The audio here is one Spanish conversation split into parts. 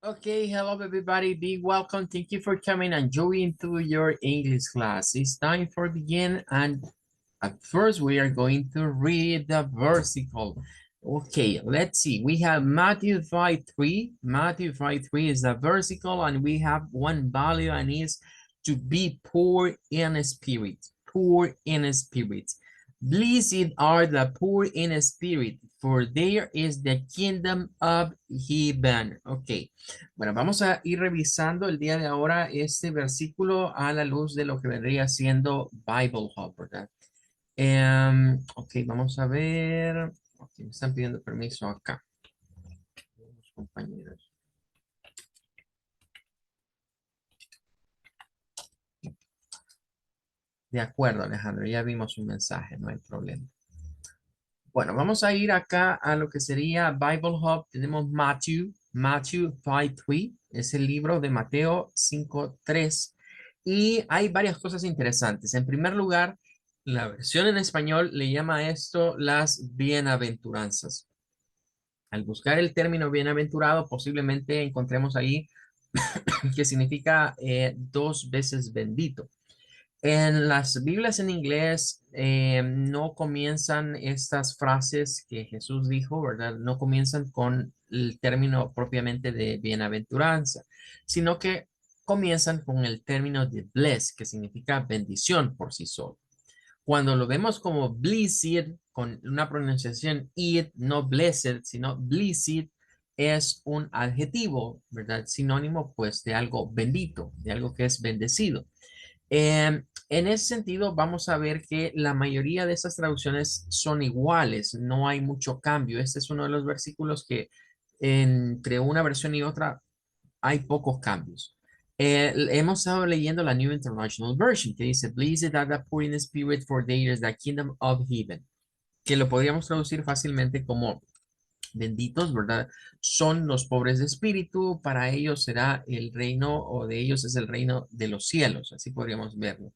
Okay, hello everybody, be welcome. Thank you for coming and joining to your English class. It's time for begin, and at first we are going to read the versicle. Okay, let's see. We have Matthew 5:3. Matthew 5:3 is the versicle, and we have one value, and is to be poor in spirit. Poor in spirit. Blessed are the poor in spirit, for there is the kingdom of heaven. Ok, bueno, vamos a ir revisando el día de ahora este versículo a la luz de lo que vendría siendo Bible Hub, ¿verdad? Ok, vamos a ver. Ok, me están pidiendo permiso acá, los compañeros. De acuerdo, Alejandro, ya vimos un mensaje, no hay problema. Bueno, vamos a ir acá a lo que sería Bible Hub. Tenemos Matthew 5:3, es el libro de Mateo 5:3. Y hay varias cosas interesantes. En primer lugar, la versión en español le llama a esto las bienaventuranzas. Al buscar el término bienaventurado, posiblemente encontremos ahí que significa dos veces bendito. En las Biblias en inglés no comienzan estas frases que Jesús dijo, ¿verdad? No comienzan con el término propiamente de bienaventuranza, sino que comienzan con el término de bless, que significa bendición por sí solo. Cuando lo vemos como blessed, con una pronunciación id, no blessed, sino blessed, es un adjetivo, ¿verdad? Sinónimo, pues, de algo bendito, de algo que es bendecido. En ese sentido, vamos a ver que la mayoría de estas traducciones son iguales, no hay mucho cambio. Este es uno de los versículos que entre una versión y otra hay pocos cambios. Hemos estado leyendo la New International Version que dice, Blessed are the poor in spirit, for theirs is the kingdom of heaven, que lo podríamos traducir fácilmente como benditos, ¿verdad? Son los pobres de espíritu, para ellos será el reino, o de ellos es el reino de los cielos, así podríamos verlo.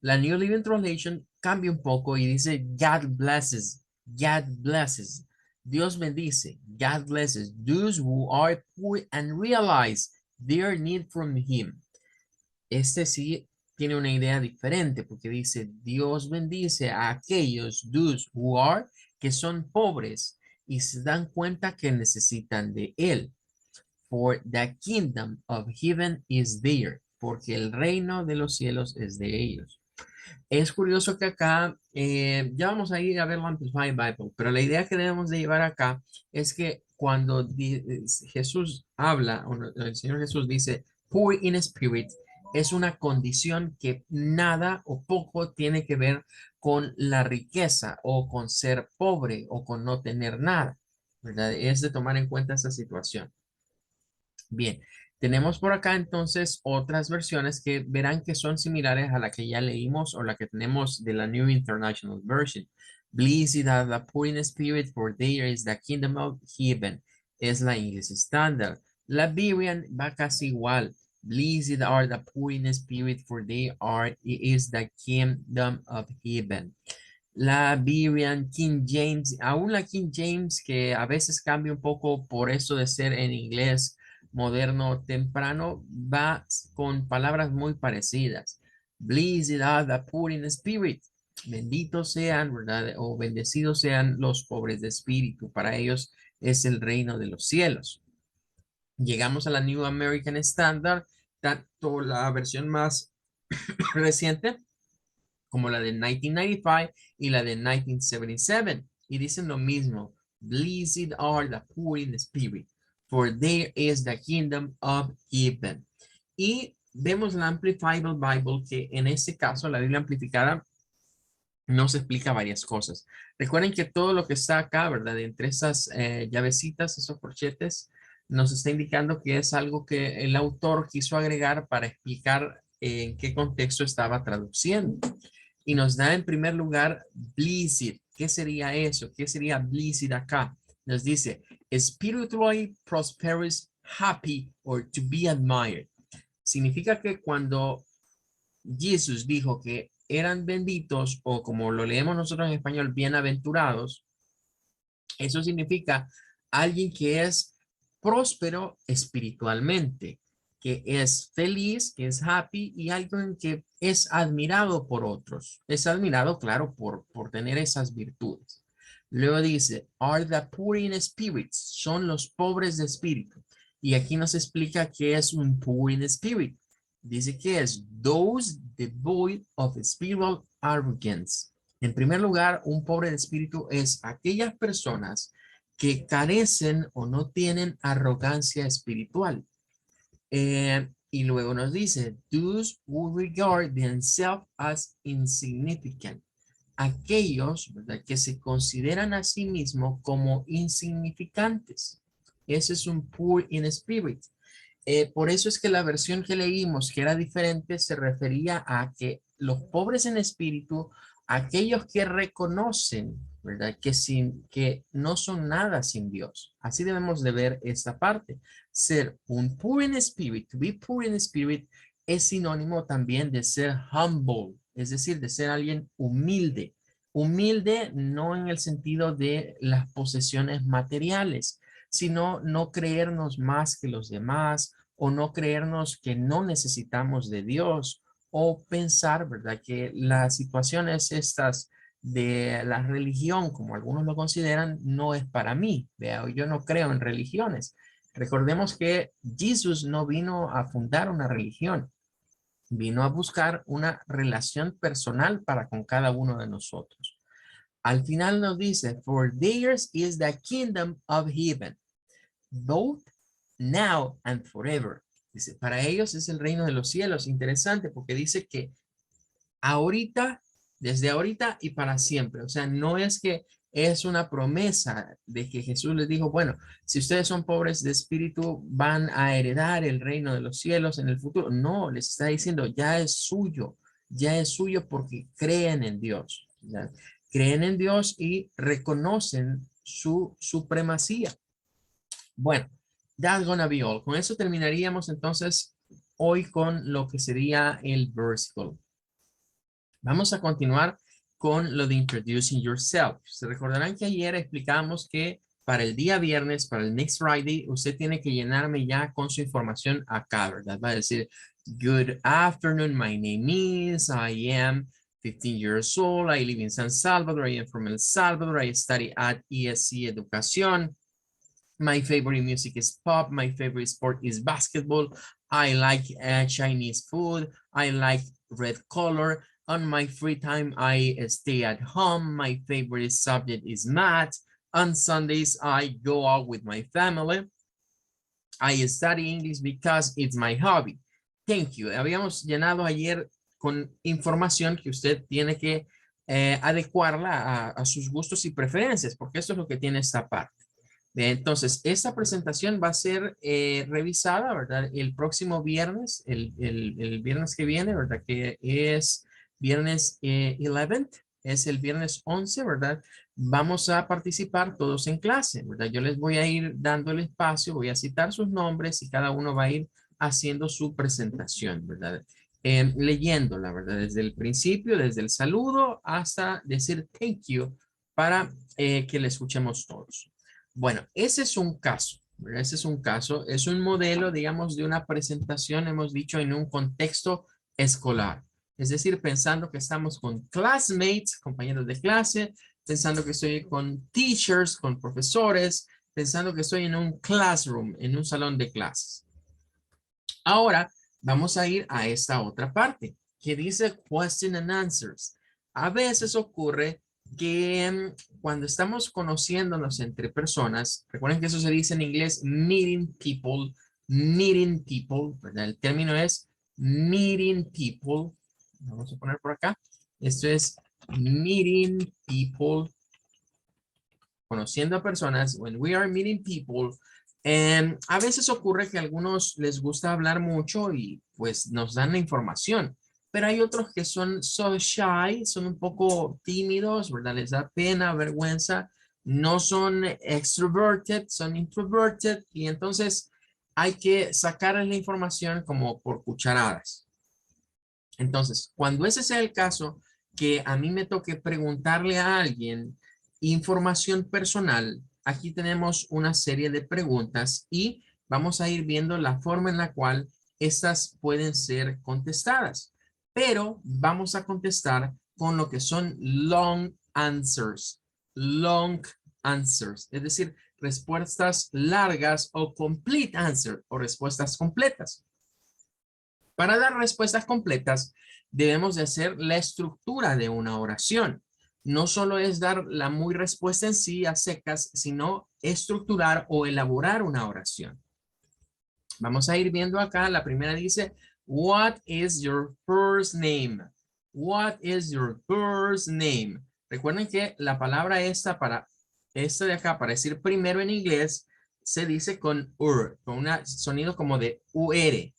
La New Living Translation cambia un poco y dice, God blesses, God blesses. Dios bendice, God blesses those who are poor and realize their need from Him. Este sí tiene una idea diferente porque dice, Dios bendice a aquellos, those who are, que son pobres y se dan cuenta que necesitan de Él. For the kingdom of heaven is there, porque el reino de los cielos es de ellos. Es curioso que acá, ya vamos a ir a ver la Amplified Bible, pero la idea que debemos de llevar acá es que cuando Jesús habla, o el Señor Jesús dice, poor in spirit, es una condición que nada o poco tiene que ver con la riqueza o con ser pobre o con no tener nada, ¿verdad? Es de tomar en cuenta esa situación. Bien, tenemos por acá entonces otras versiones que verán que son similares a la que ya leímos o la que tenemos de la New International Version. Blessed are the poor in spirit, for theirs is the kingdom of heaven. Es la English Standard. La Berean va casi igual. Blessed are the poor in spirit, for they are is the kingdom of heaven. La Berean, King James, aún la King James, que a veces cambia un poco por eso de ser en inglés moderno temprano, va con palabras muy parecidas. Blessed are the poor in spirit. Benditos sean, ¿verdad? O bendecidos sean los pobres de espíritu. Para ellos es el reino de los cielos. Llegamos a la New American Standard, tanto la versión más reciente como la de 1995 y la de 1977. Y dicen lo mismo. Blessed are the poor in spirit, for there is the kingdom of heaven. Y vemos la Amplified Bible, que en este caso, la Biblia amplificada, nos explica varias cosas. Recuerden que todo lo que está acá, ¿verdad? Entre esas llavecitas, esos corchetes, nos está indicando que es algo que el autor quiso agregar para explicar en qué contexto estaba traduciendo. Y nos da en primer lugar blessed. ¿Qué sería eso? ¿Qué sería blessed acá? Nos dice spiritually prosperous, happy, or to be admired. Significa que cuando Jesús dijo que eran benditos, o como lo leemos nosotros en español, bienaventurados, eso significa alguien que es próspero espiritualmente, que es feliz, que es happy y alguien que es admirado por otros. Es admirado, claro, por tener esas virtudes. Luego dice, are the poor in spirits, son los pobres de espíritu. Y aquí nos explica qué es un poor in spirit. Dice que es those devoid of spiritual arrogance. En primer lugar, un pobre de espíritu es aquellas personas que carecen o no tienen arrogancia espiritual. Y luego nos dice, those who regard themselves as insignificant. Aquellos, ¿verdad?, que se consideran a sí mismos como insignificantes. Ese es un poor in spirit. Por eso es que la versión que leímos, que era diferente, se refería a que los pobres en espíritu, aquellos que reconocen, ¿verdad?, que no son nada sin Dios. Así debemos de ver esta parte. Ser un poor in spirit, to be poor in spirit, es sinónimo también de ser humble, es decir, de ser alguien humilde. Humilde no en el sentido de las posesiones materiales, sino no creernos más que los demás o no creernos que no necesitamos de Dios o pensar, ¿verdad?, que las situaciones estas de la religión, como algunos lo consideran, no es para mí. Vea, yo no creo en religiones. Recordemos que Jesús no vino a fundar una religión, vino a buscar una relación personal para con cada uno de nosotros. Al final nos dice, for theirs is the kingdom of heaven, both now and forever. Dice, para ellos es el reino de los cielos. Interesante porque dice que ahorita, desde ahorita y para siempre. O sea, no es que es una promesa de que Jesús les dijo, bueno, si ustedes son pobres de espíritu, van a heredar el reino de los cielos en el futuro. No, les está diciendo, ya es suyo porque creen en Dios. ¿Ya? Creen en Dios y reconocen su supremacía. Bueno, that's gonna be all. Con eso terminaríamos entonces hoy con lo que sería el versículo. Vamos a continuar con lo de Introducing Yourself. Se recordarán que ayer explicamos que para el día viernes, para el Next Friday, usted tiene que llenarme ya con su información acá, ¿verdad? Va a decir, good afternoon, my name is, I am 15 years old, I live in San Salvador, I am from El Salvador, I study at ESC Educación. My favorite music is pop. My favorite sport is basketball. I like Chinese food. I like red color. On my free time, I stay at home. My favorite subject is math. On Sundays, I go out with my family. I study English because it's my hobby. Thank you. Habíamos llenado ayer con información que usted tiene que adecuarla a sus gustos y preferencias, porque esto es lo que tiene esta parte. Entonces, esta presentación va a ser revisada, ¿verdad? El próximo viernes, el viernes que viene, ¿verdad? Que es viernes 11th, es el viernes 11, ¿verdad? Vamos a participar todos en clase, ¿verdad? Yo les voy a ir dando el espacio, voy a citar sus nombres y cada uno va a ir haciendo su presentación, ¿verdad? Leyéndola, ¿verdad? Desde el principio, desde el saludo hasta decir thank you para que le escuchemos todos. Bueno, ese es un caso, ¿verdad? Ese es un caso, es un modelo, digamos, de una presentación, hemos dicho, en un contexto escolar. Es decir, pensando que estamos con classmates, compañeros de clase, pensando que estoy con teachers, con profesores, pensando que estoy en un classroom, en un salón de clases. Ahora vamos a ir a esta otra parte que dice question and answers. A veces ocurre que cuando estamos conociéndonos entre personas, recuerden que eso se dice en inglés meeting people, ¿verdad? El término es meeting people. Vamos a poner por acá. Esto es meeting people, conociendo a personas. When we are meeting people, a veces ocurre que a algunos les gusta hablar mucho y pues nos dan la información, pero hay otros que son so shy, son un poco tímidos, ¿verdad? Les da pena, vergüenza, no son extroverted, son introverted y entonces hay que sacarles la información como por cucharadas. Entonces, cuando ese sea el caso, que a mí me toque preguntarle a alguien información personal, aquí tenemos una serie de preguntas y vamos a ir viendo la forma en la cual estas pueden ser contestadas. Pero vamos a contestar con lo que son long answers. Long answers. Es decir, respuestas largas o complete answer o respuestas completas. Para dar respuestas completas, debemos de hacer la estructura de una oración. No solo es dar la muy respuesta en sí a secas, sino estructurar o elaborar una oración. Vamos a ir viendo acá. La primera dice, what is your first name? What is your first name? Recuerden que la palabra esta para esta de acá, para decir primero en inglés, se dice con con un sonido como de UR.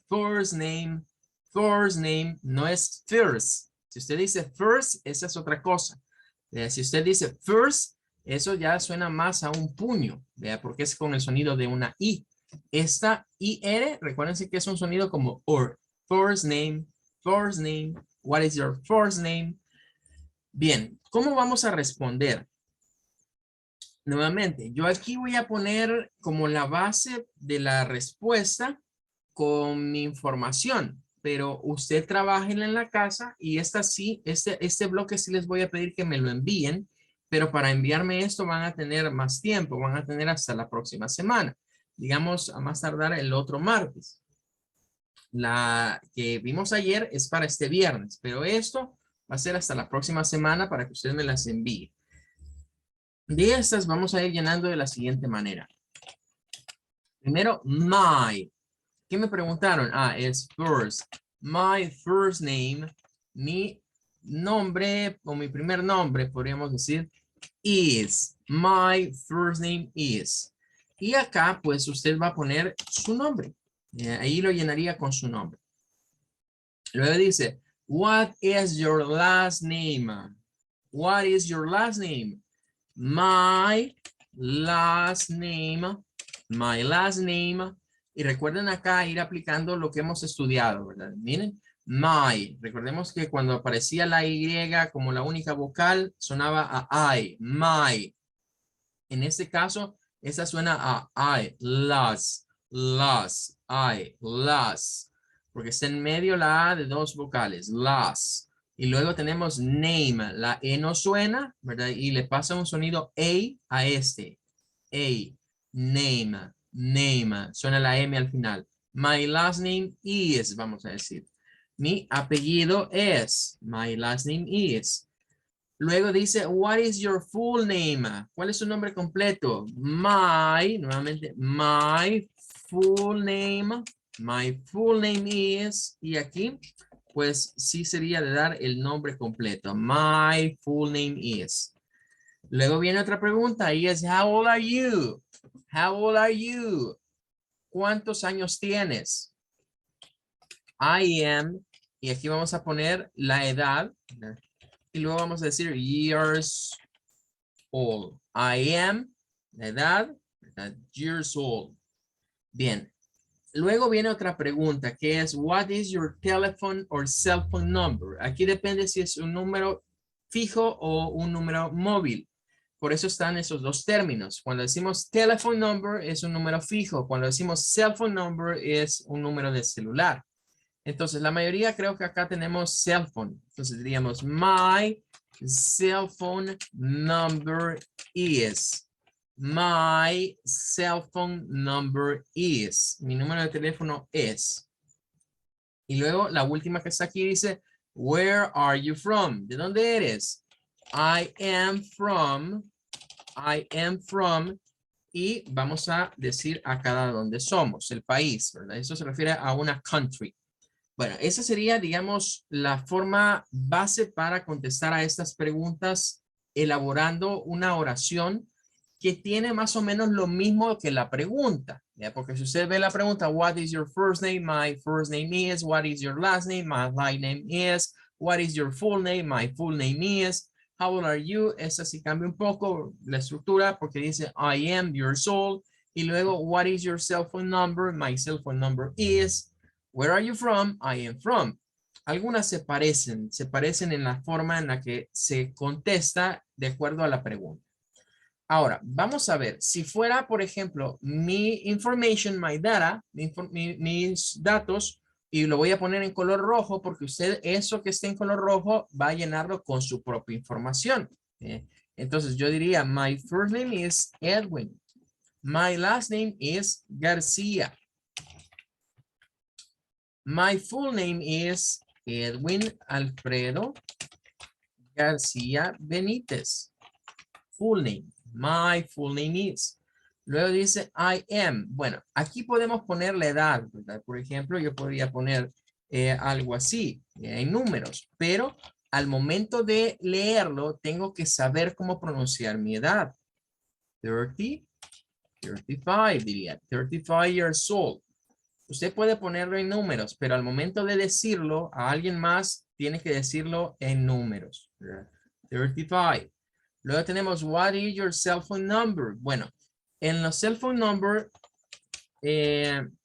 First name, no es first. Si usted dice first, esa es otra cosa. Si usted dice first, eso ya suena más a un puño, porque es con el sonido de una I. Esta IR, recuérdense que es un sonido como OR. First name, what is your first name? Bien, ¿cómo vamos a responder? Nuevamente, yo aquí voy a poner como la base de la respuesta con mi información, pero usted trabaja en la casa y esta sí, este bloque sí les voy a pedir que me lo envíen, pero para enviarme esto van a tener más tiempo, van a tener hasta la próxima semana, digamos a más tardar el otro martes. La que vimos ayer es para este viernes, pero esto va a ser hasta la próxima semana para que usted me las envíe. De estas vamos a ir llenando de la siguiente manera. Primero, my. ¿Qué me preguntaron? Es first. My first name. Mi nombre o mi primer nombre, podríamos decir, is. My first name is. Y acá, pues, usted va a poner su nombre. Ahí lo llenaría con su nombre. Luego dice, what is your last name? What is your last name? My last name. My last name. Y recuerden acá ir aplicando lo que hemos estudiado, ¿verdad? Miren, my. Recordemos que cuando aparecía la Y como la única vocal, sonaba a I, my. En este caso, esa suena a I, las, I, las. Porque está en medio la A de dos vocales, las. Y luego tenemos name, la E no suena, ¿verdad? Y le pasa un sonido a este. A, name, name. Suena la M al final. My last name is, vamos a decir. Mi apellido es. My last name is. Luego dice, what is your full name? ¿Cuál es su nombre completo? Nuevamente, my full name is, y aquí, pues sí sería de dar el nombre completo. My full name is. Luego viene otra pregunta y es, how old are you? How old are you? ¿Cuántos años tienes? I am, y aquí vamos a poner la edad, y luego vamos a decir years old. I am, la edad, years old. Bien. Luego viene otra pregunta que es, what is your telephone or cell phone number? Aquí depende si es un número fijo o un número móvil. Por eso están esos dos términos. Cuando decimos telephone number es un número fijo. Cuando decimos cell phone number es un número de celular. Entonces, la mayoría creo que acá tenemos cell phone. Entonces diríamos, my cell phone number is. My cell phone number is. Mi número de teléfono es. Y luego la última que está aquí dice, where are you from? ¿De dónde eres? I am from. Y vamos a decir a cada dónde somos, el país, ¿verdad? Eso se refiere a una country. Bueno, esa sería, digamos, la forma base para contestar a estas preguntas, elaborando una oración que tiene más o menos lo mismo que la pregunta. ¿Ya? Porque si usted ve la pregunta, what is your first name? My first name is. What is your last name? My last name is. What is your full name? My full name is. How old are you? Esa sí cambia un poco la estructura porque dice I am your soul. Y luego, what is your cell phone number? My cell phone number is. Where are you from? I am from. Algunas se parecen en la forma en la que se contesta de acuerdo a la pregunta. Ahora, vamos a ver, si fuera, por ejemplo, mi information, my data, mis datos, y lo voy a poner en color rojo porque usted eso que esté en color rojo va a llenarlo con su propia información. Entonces yo diría, my first name is Edwin. My last name is Garcia. My full name is Edwin Alfredo García Benítez. Full name. My full name is. Luego dice I am. Bueno, aquí podemos poner la edad, ¿verdad? Por ejemplo, yo podría poner algo así, en números, pero al momento de leerlo, tengo que saber cómo pronunciar mi edad. 30, 35 diría, 35 years old. Usted puede ponerlo en números, pero al momento de decirlo a alguien más, tiene que decirlo en números. 35. Luego tenemos, what is your cell phone number? Bueno, en los cell phone number, en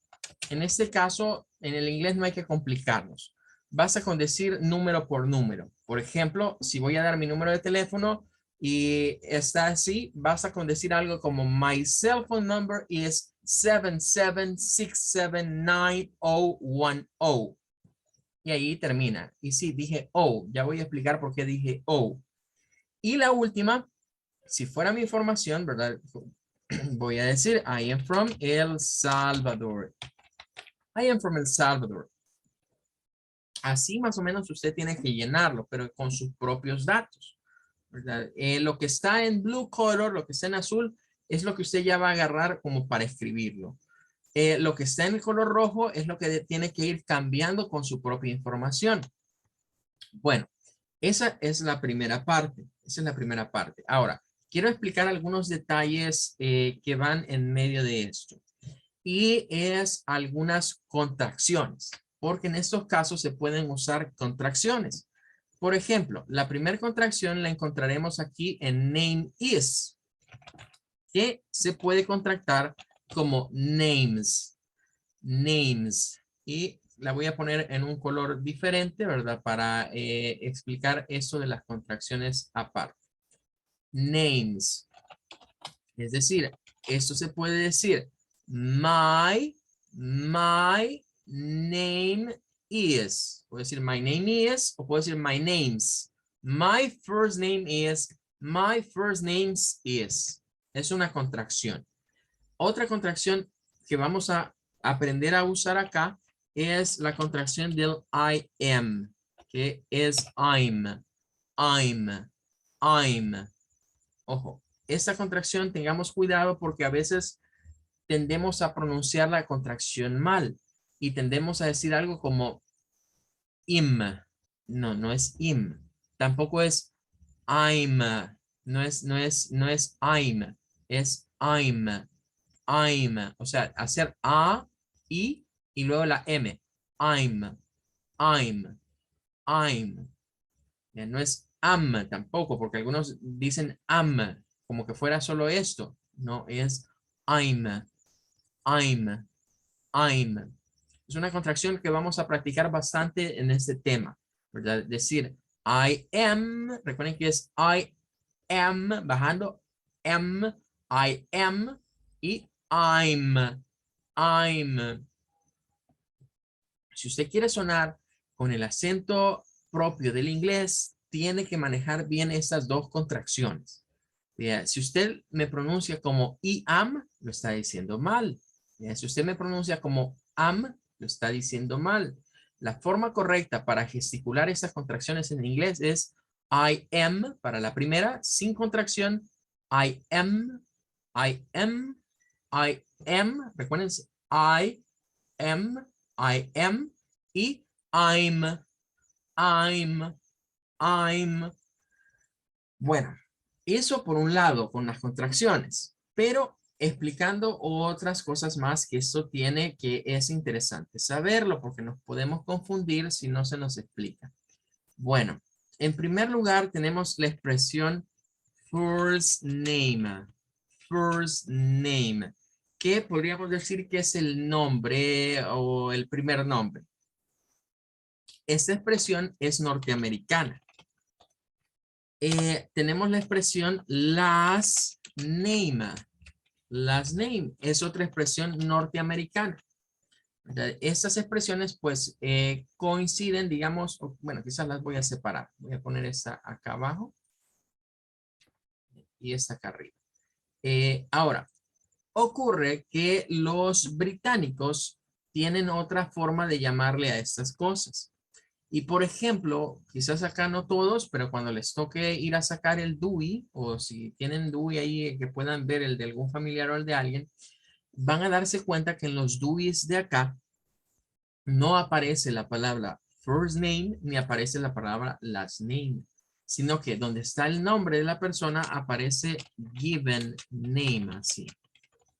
este caso, en el inglés no hay que complicarnos. Basta con decir número por número. Por ejemplo, si voy a dar mi número de teléfono y está así, basta con decir algo como my cell phone number is 776791010. Y ahí termina. Y sí, dije oh, ya voy a explicar por qué dije oh. Y la última, si fuera mi información, ¿verdad? Voy a decir, I am from El Salvador. I am from El Salvador. Así más o menos usted tiene que llenarlo, pero con sus propios datos, ¿verdad? Lo que está en blue color, lo que está en azul, es lo que usted ya va a agarrar como para escribirlo. Lo que está en el color rojo es lo que tiene que ir cambiando con su propia información. Bueno, esa es la primera parte. Esa es la primera parte. Ahora, quiero explicar algunos detalles que van en medio de esto. Y es algunas contracciones, porque en estos casos se pueden usar contracciones. Por ejemplo, la primera contracción la encontraremos aquí en name is, que se puede contractar como names. Names. Y la voy a poner en un color diferente, ¿verdad? Para explicar eso de las contracciones aparte. Names. Es decir, esto se puede decir my name is. Puedo decir my name is o puedo decir my names. My first name is, my first names is. Es una contracción. Otra contracción que vamos a aprender a usar acá es la contracción del I am, que es I'm. Ojo, esta contracción tengamos cuidado porque a veces tendemos a pronunciar la contracción mal y tendemos a decir algo como im. No, no es im. Tampoco es I'm. No es I'm. Es I'm. O sea, hacer a, y luego la m. I'm. Ya, no es am tampoco, porque algunos dicen am, como que fuera solo esto. No, es I'm, I'm, I'm. Es una contracción que vamos a practicar bastante en este tema, ¿verdad? Decir I am, recuerden que es I am, bajando, I am, y I'm. Si usted quiere sonar con el acento propio del inglés, tiene que manejar bien estas dos contracciones. Si usted me pronuncia como I am, lo está diciendo mal. Si usted me pronuncia como am, lo está diciendo mal. La forma correcta para gesticular estas contracciones en inglés es I am para la primera, sin contracción. I am, I am, I am. Recuerden, am, I am y I'm. Bueno, eso por un lado con las contracciones, pero explicando otras cosas más que eso tiene que es interesante saberlo porque nos podemos confundir si no se nos explica. Bueno, en primer lugar tenemos la expresión first name. First name, que podríamos decir que es el nombre o el primer nombre. Esta expresión es norteamericana. Tenemos la expresión last name. Last name es otra expresión norteamericana. ¿Verdad? Estas expresiones pues coinciden, digamos, bueno, quizás las voy a separar. Voy a poner esta acá abajo y esta acá arriba. Ahora, ocurre que los británicos tienen otra forma de llamarle a estas cosas. Y por ejemplo, quizás acá no todos, pero cuando les toque ir a sacar el DUI, o si tienen DUI ahí que puedan ver el de algún familiar o el de alguien, van a darse cuenta que en los DUIs de acá no aparece la palabra first name ni aparece la palabra last name, sino que donde está el nombre de la persona aparece given name, así.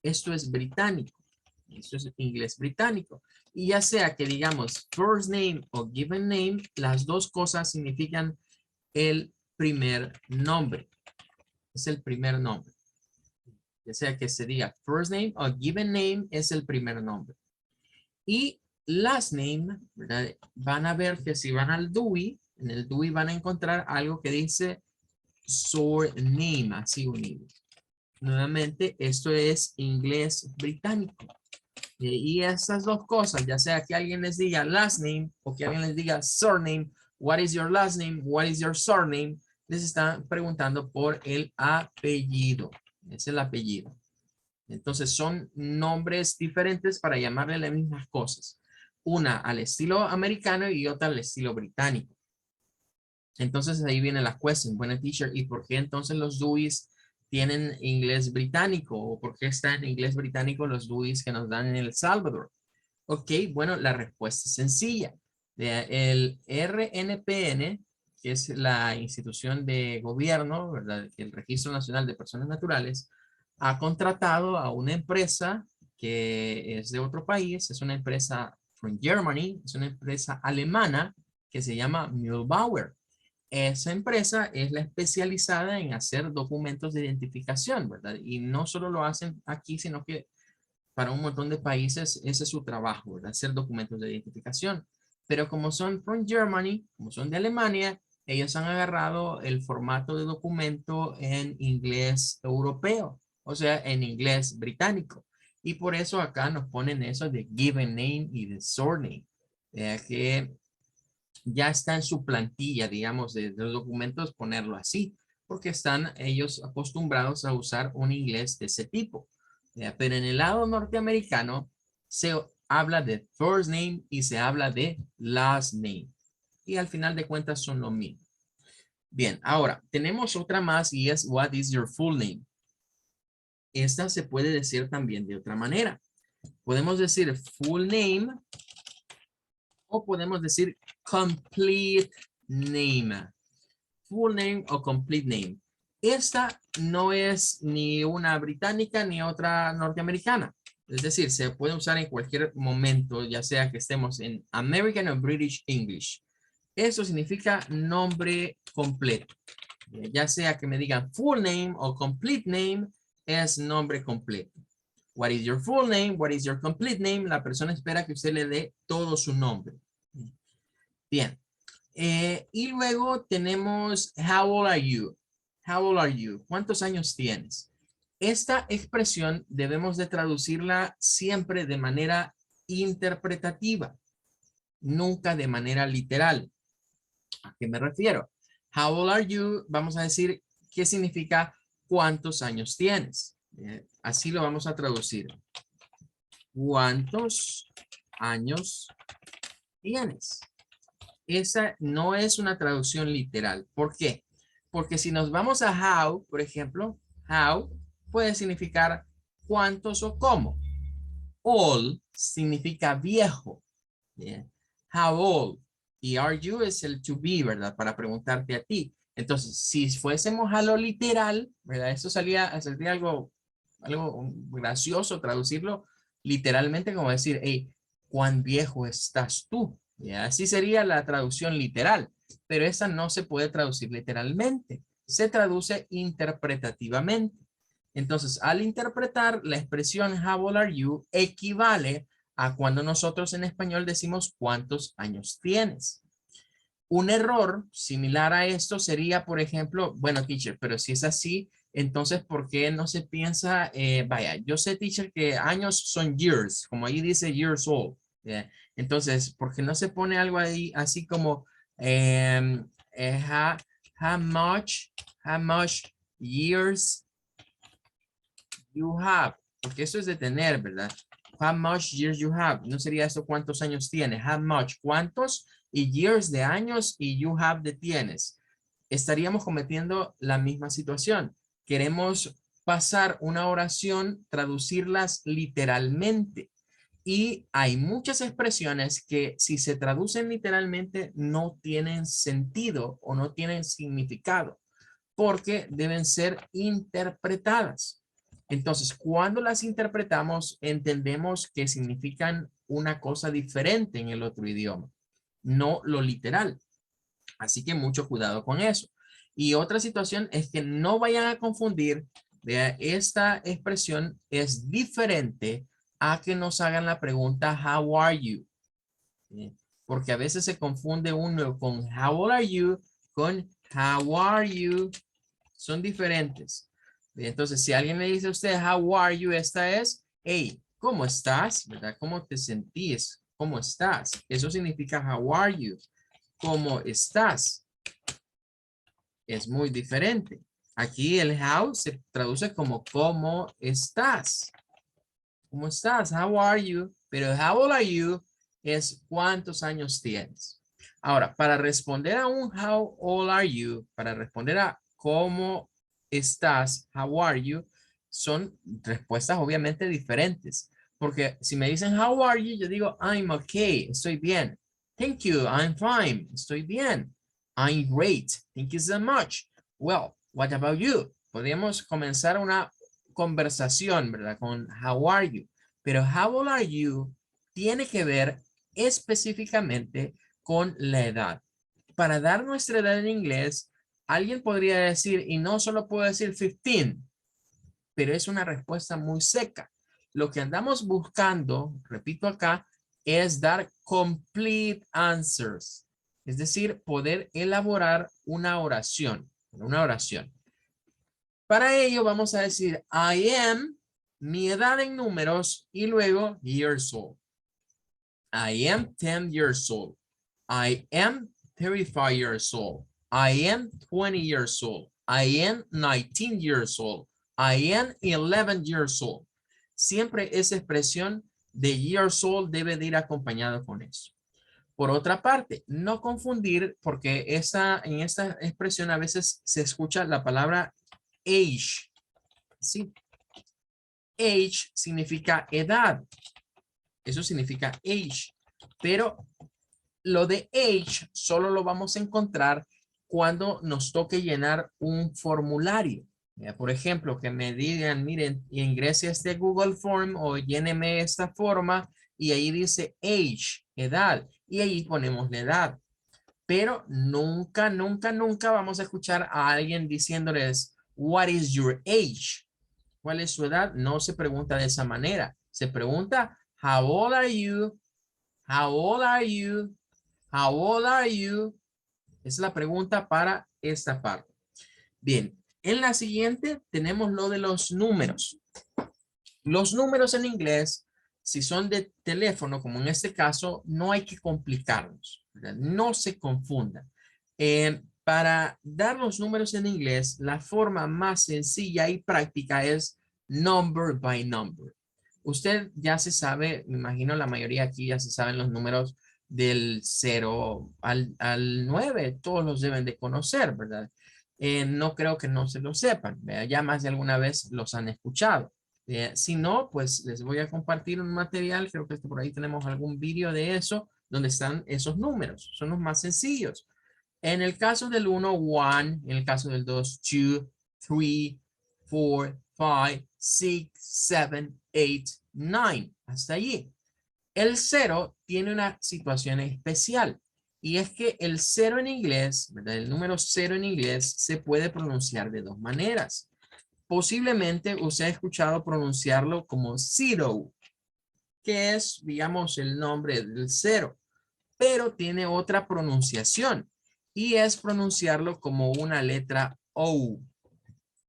Esto es británico. Esto es inglés británico. Y ya sea que digamos first name o given name, las dos cosas significan el primer nombre. Es el primer nombre. Ya sea que se diga first name o given name, es el primer nombre. Y last name, ¿verdad? Van a ver que si van al DUI, en el DUI van a encontrar algo que dice surname, así unido. Nuevamente, esto es inglés británico. Y estas dos cosas, ya sea que alguien les diga last name o que alguien les diga surname, what is your last name, what is your surname, les están preguntando por el apellido. Es el apellido. Entonces son nombres diferentes para llamarle las mismas cosas. Una al estilo americano y otra al estilo británico. Entonces ahí viene la cuestión, buena teacher, ¿y por qué entonces los DUIs tienen inglés británico? ¿O por qué está en inglés británico los DUIs que nos dan en El Salvador? Ok, bueno, la respuesta es sencilla. El RNPN, que es la institución de gobierno, ¿verdad? El Registro Nacional de Personas Naturales, ha contratado a una empresa que es de otro país, es una empresa from Germany, es una empresa alemana que se llama Mühlbauer. Esa empresa es la especializada en hacer documentos de identificación, ¿verdad? Y no solo lo hacen aquí, sino que para un montón de países ese es su trabajo, ¿verdad? Hacer documentos de identificación. Pero como son from Germany, como son de Alemania, ellos han agarrado el formato de documento en inglés europeo, o sea, en inglés británico. Y por eso acá nos ponen eso de given name y de surname, que ya está en su plantilla, digamos, de los documentos, ponerlo así, porque están ellos acostumbrados a usar un inglés de ese tipo. Pero en el lado norteamericano se habla de first name y se habla de last name. Y al final de cuentas son lo mismo. Bien, ahora tenemos otra más y es what is your full name. Esta se puede decir también de otra manera. Podemos decir full name o podemos decir complete name. Full name o complete name. Esta no es ni una británica ni otra norteamericana. Es decir, se puede usar en cualquier momento, ya sea que estemos en American o British English. Eso significa nombre completo. Ya sea que me digan full name o complete name, es nombre completo. What is your full name? What is your complete name? La persona espera que usted le dé todo su nombre. Bien. Y luego tenemos how old are you? How old are you? ¿Cuántos años tienes? Esta expresión debemos de traducirla siempre de manera interpretativa, nunca de manera literal. ¿A qué me refiero? How old are you? Vamos a decir qué significa cuántos años tienes. Así lo vamos a traducir. ¿Cuántos años tienes? Esa no es una traducción literal. ¿Por qué? Porque si nos vamos a how, por ejemplo, how puede significar cuántos o cómo. Old significa viejo. ¿Bien? How old? Y are you es el to be, ¿verdad? Para preguntarte a ti. Entonces, si fuésemos a lo literal, ¿verdad? Eso sería algo gracioso traducirlo literalmente como decir, hey, ¿cuán viejo estás tú? Y así sería la traducción literal, pero esa no se puede traducir literalmente, se traduce interpretativamente. Entonces, al interpretar, la expresión how old are you equivale a cuando nosotros en español decimos cuántos años tienes. Un error similar a esto sería, por ejemplo, bueno, teacher, pero si es así, Entonces, ¿por qué no se piensa, vaya, yo sé, teacher, que años son years, como ahí dice years old. ¿Ya? Entonces, ¿por qué no se pone algo ahí así como how, how much, how much years you have? Porque eso es de tener, ¿verdad? How much years you have. No sería eso cuántos años tienes. How much, cuántos, y years de años, y you have de tienes. Estaríamos cometiendo la misma situación. Queremos pasar una oración, traducirlas literalmente. Y hay muchas expresiones que si se traducen literalmente no tienen sentido o no tienen significado porque deben ser interpretadas. Entonces, cuando las interpretamos, entendemos que significan una cosa diferente en el otro idioma, no lo literal. Así que mucho cuidado con eso. Y otra situación es que no vayan a confundir, vea, esta expresión es diferente a que nos hagan la pregunta, how are you? Porque a veces se confunde uno con how old are you con how are you. Son diferentes. Entonces, si alguien le dice a usted, how are you? Esta es, hey, ¿cómo estás? ¿Verdad? ¿Cómo te sentís? ¿Cómo estás? Eso significa how are you? ¿Cómo estás? Es muy diferente. Aquí el how se traduce como ¿cómo estás? ¿Cómo estás? How are you? Pero how old are you es ¿cuántos años tienes? Ahora, para responder a un how old are you, para responder a ¿cómo estás? How are you? Son respuestas obviamente diferentes. Porque si me dicen how are you, yo digo I'm okay, estoy bien. Thank you, I'm fine, estoy bien. I'm great, thank you so much. Well, what about you? Podríamos comenzar una conversación, ¿verdad? Con how are you. Pero how old are you tiene que ver específicamente con la edad. Para dar nuestra edad en inglés, alguien podría decir, y no solo puedo decir 15, pero es una respuesta muy seca. Lo que andamos buscando, repito acá, es dar complete answers. Es decir, poder elaborar una oración. Una oración. Para ello vamos a decir I am, mi edad en números y luego years old. I am 10 years old. I am 35 years old. I am 20 years old. I am 19 years old. I am 11 years old. Siempre esa expresión de years old debe de ir acompañado con eso. Por otra parte, no confundir porque en esta expresión a veces se escucha la palabra age. ¿Sí? Age significa edad. Eso significa age. Pero lo de age solo lo vamos a encontrar cuando nos toque llenar un formulario. Por ejemplo, que me digan, miren, ingrese a este Google Form o lléneme esta forma y ahí dice age, edad, y ahí ponemos la edad. Pero nunca, nunca, nunca vamos a escuchar a alguien diciéndoles, what is your age? ¿Cuál es su edad? No se pregunta de esa manera. Se pregunta, how old are you? How old are you? How old are you? Esa es la pregunta para esta parte. Bien, en la siguiente tenemos lo de los números. Los números en inglés, si son de teléfono, como en este caso, no hay que complicarlos, ¿verdad? No se confundan. Para dar los números en inglés, la forma más sencilla y práctica es number by number. Usted ya se sabe, me imagino la mayoría aquí ya se saben los números del 0 al 9, todos los deben de conocer, ¿verdad? No creo que no se lo sepan, ¿verdad? Ya más de alguna vez los han escuchado. Si no, pues les voy a compartir un material, creo que por ahí tenemos algún vídeo de eso, donde están esos números, son los más sencillos. En el caso del 1, 1, en el caso del 2, 2, 3, 4, 5, 6, 7, 8, 9, hasta allí. El 0 tiene una situación especial y es que el 0 en inglés, ¿verdad? El número 0 en inglés se puede pronunciar de dos maneras. Posiblemente usted ha escuchado pronunciarlo como zero, que es, digamos, el nombre del 0, pero tiene otra pronunciación y es pronunciarlo como una letra O.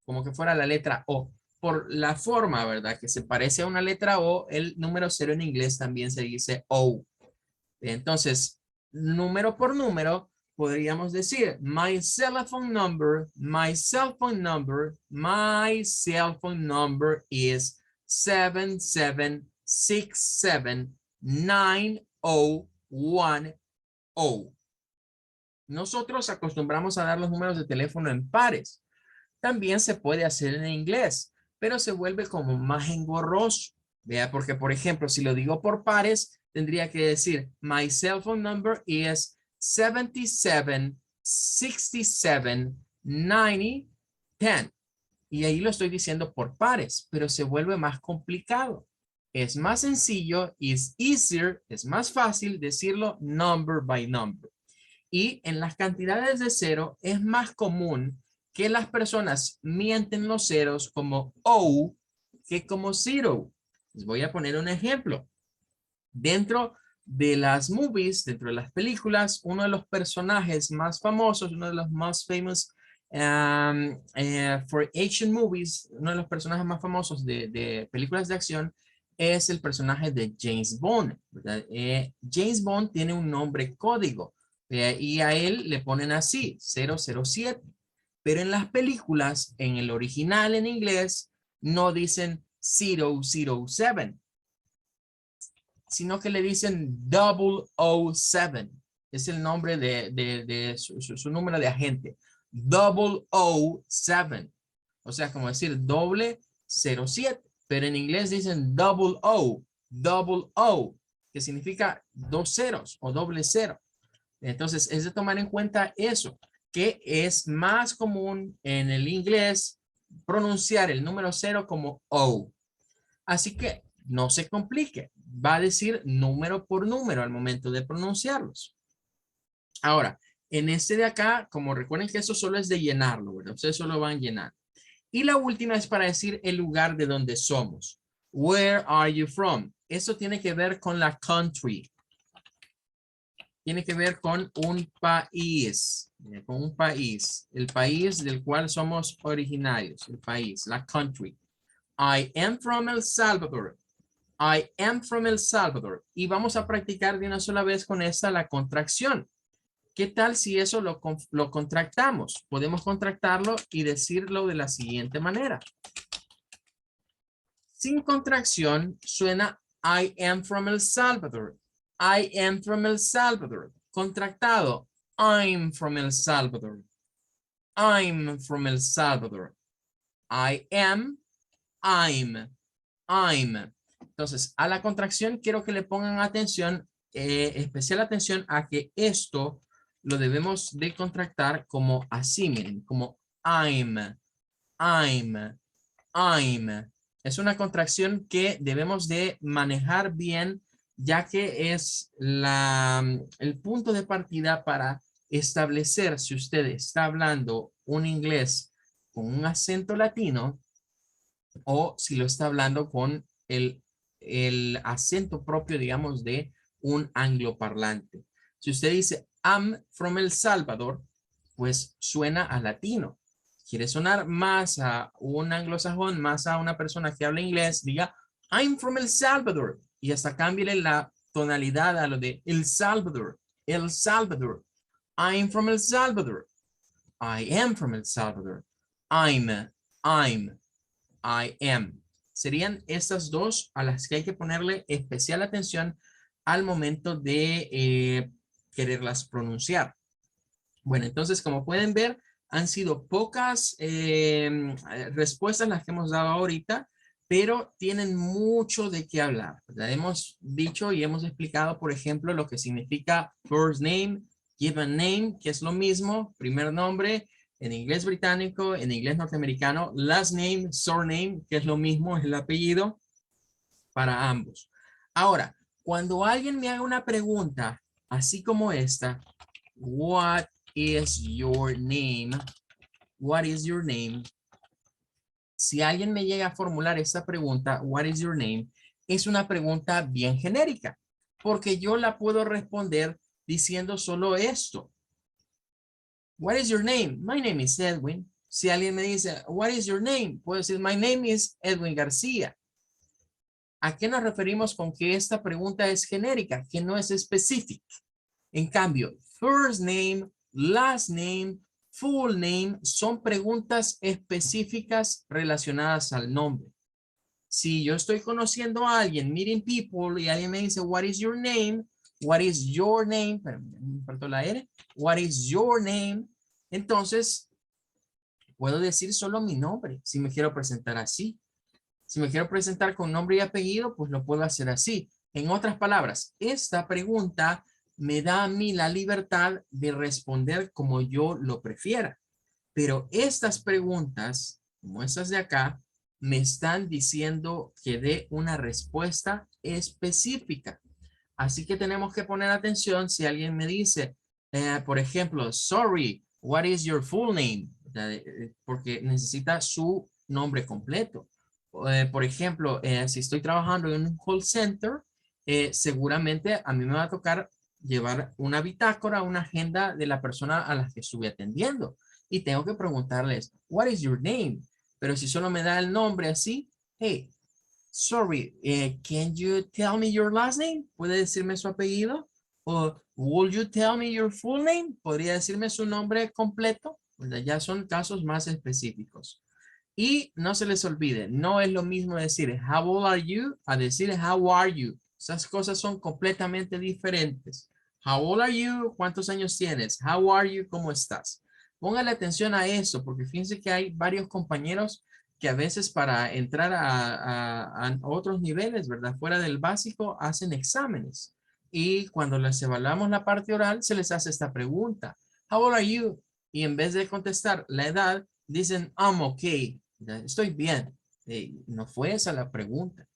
como que fuera la letra O. Por la forma, ¿verdad? Que se parece a una letra O, el número 0 en inglés también se dice O. Entonces, número por número, podríamos decir, my cell phone number, my cell phone number, my cell phone number is 77679010. Nosotros acostumbramos a dar los números de teléfono en pares. También se puede hacer en inglés, pero se vuelve como más engorroso. Vea, porque por ejemplo, si lo digo por pares, tendría que decir, my cell phone number is 77679010. Y ahí lo estoy diciendo por pares, pero se vuelve más complicado. Es más sencillo, is easier, es más fácil decirlo number by number. Y en las cantidades de cero es más común que las personas mienten los ceros como O que como zero. Les voy a poner un ejemplo. Dentro de las movies, dentro de las películas, uno de los personajes más famosos, uno de los más famous for action movies, uno de los personajes más famosos de películas de acción es el personaje de James Bond. James Bond tiene un nombre código y a él le ponen así, 007. Pero en las películas, en el original en inglés, no dicen 007, sino que le dicen 007. Es el nombre de su número de agente. 007. O sea, como decir doble 07. Pero en inglés dicen double O, que significa dos ceros o doble cero. Entonces, es de tomar en cuenta eso, que es más común en el inglés pronunciar el número 0 como O. Así que no se complique. Va a decir número por número al momento de pronunciarlos. Ahora, en este de acá, como recuerden que eso solo es de llenarlo, ¿verdad? Ustedes solo van a llenar. Y la última es para decir el lugar de donde somos. Where are you from? Eso tiene que ver con la country. Tiene que ver con un país, el país del cual somos originarios, el país, la country. I am from El Salvador. I am from El Salvador. Y vamos a practicar de una sola vez con esta la contracción. ¿Qué tal si eso lo contractamos? Podemos contractarlo y decirlo de la siguiente manera. Sin contracción suena I am from El Salvador. I am from El Salvador. Contractado. I'm from El Salvador. I'm from El Salvador. I am. I'm. Entonces, a la contracción quiero que le pongan atención, especial atención a que esto lo debemos de contractar como así, miren, como I'm. Es una contracción que debemos de manejar bien, ya que es el punto de partida para establecer si usted está hablando un inglés con un acento latino o si lo está hablando con el acento propio, digamos, de un angloparlante. Si usted dice, I'm from El Salvador, pues suena a latino. Quiere sonar más a un anglosajón, más a una persona que habla inglés, diga, I'm from El Salvador. Y hasta cámbiale la tonalidad a lo de El Salvador. El Salvador. I'm from El Salvador. I am from El Salvador. I am. Serían estas dos a las que hay que ponerle especial atención al momento de quererlas pronunciar. Bueno, entonces, como pueden ver, han sido pocas respuestas las que hemos dado ahorita, pero tienen mucho de qué hablar, ¿verdad? Hemos dicho y hemos explicado, por ejemplo, lo que significa first name, given name, que es lo mismo, primer nombre, en inglés británico, en inglés norteamericano, last name, surname, que es lo mismo, es el apellido para ambos. Ahora, cuando alguien me haga una pregunta, así como esta, what is your name? What is your name? Si alguien me llega a formular esta pregunta, what is your name? Es una pregunta bien genérica, porque yo la puedo responder diciendo solo esto. What is your name? My name is Edwin. Si alguien me dice, what is your name? Puedo decir, my name is Edwin García. ¿A qué nos referimos con que esta pregunta es genérica, que no es específica? En cambio, first name, last name, full name son preguntas específicas relacionadas al nombre. Si yo estoy conociendo a alguien, meeting people, y alguien me dice, what is your name? What is your name? Me faltó la R. What is your name? Entonces, puedo decir solo mi nombre, si me quiero presentar así. Si me quiero presentar con nombre y apellido, pues lo puedo hacer así. En otras palabras, esta pregunta me da a mí la libertad de responder como yo lo prefiera. Pero estas preguntas, como estas de acá, me están diciendo que dé una respuesta específica. Así que tenemos que poner atención si alguien me dice, por ejemplo, sorry, what is your full name? Porque necesita su nombre completo. Por ejemplo, si estoy trabajando en un call center, seguramente a mí me va a tocar llevar una bitácora, una agenda de la persona a la que estuve atendiendo. Y tengo que preguntarles, what is your name? Pero si solo me da el nombre así, hey, sorry, can you tell me your last name? ¿Puede decirme su apellido? O will you tell me your full name? ¿Podría decirme su nombre completo? Ya son casos más específicos. Y no se les olvide, no es lo mismo decir how old are you a decir how are you. Esas cosas son completamente diferentes. How old are you? ¿Cuántos años tienes? How are you? ¿Cómo estás? Póngale atención a eso, porque fíjense que hay varios compañeros que a veces para entrar a otros niveles, ¿verdad? Fuera del básico, hacen exámenes. Y cuando les evaluamos la parte oral, se les hace esta pregunta. How old are you? Y en vez de contestar la edad, dicen, I'm okay. Estoy bien. No fue esa la pregunta.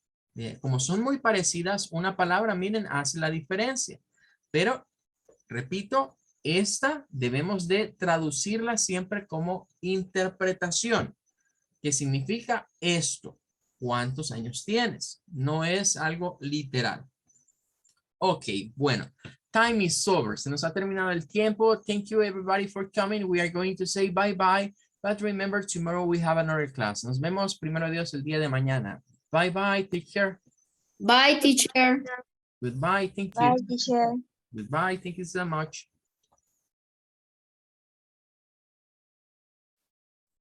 Como son muy parecidas, una palabra, miren, hace la diferencia. Pero, repito, esta debemos de traducirla siempre como interpretación, que significa esto. ¿Cuántos años tienes? No es algo literal. Ok, bueno. Time is over. Se nos ha terminado el tiempo. Thank you everybody for coming. We are going to say bye-bye. But remember, tomorrow we have another class. Nos vemos, primero Dios, el día de mañana. Bye-bye. Take care. Bye, teacher. Goodbye. Thank Bye, you. teacher. Goodbye. Thank you so much.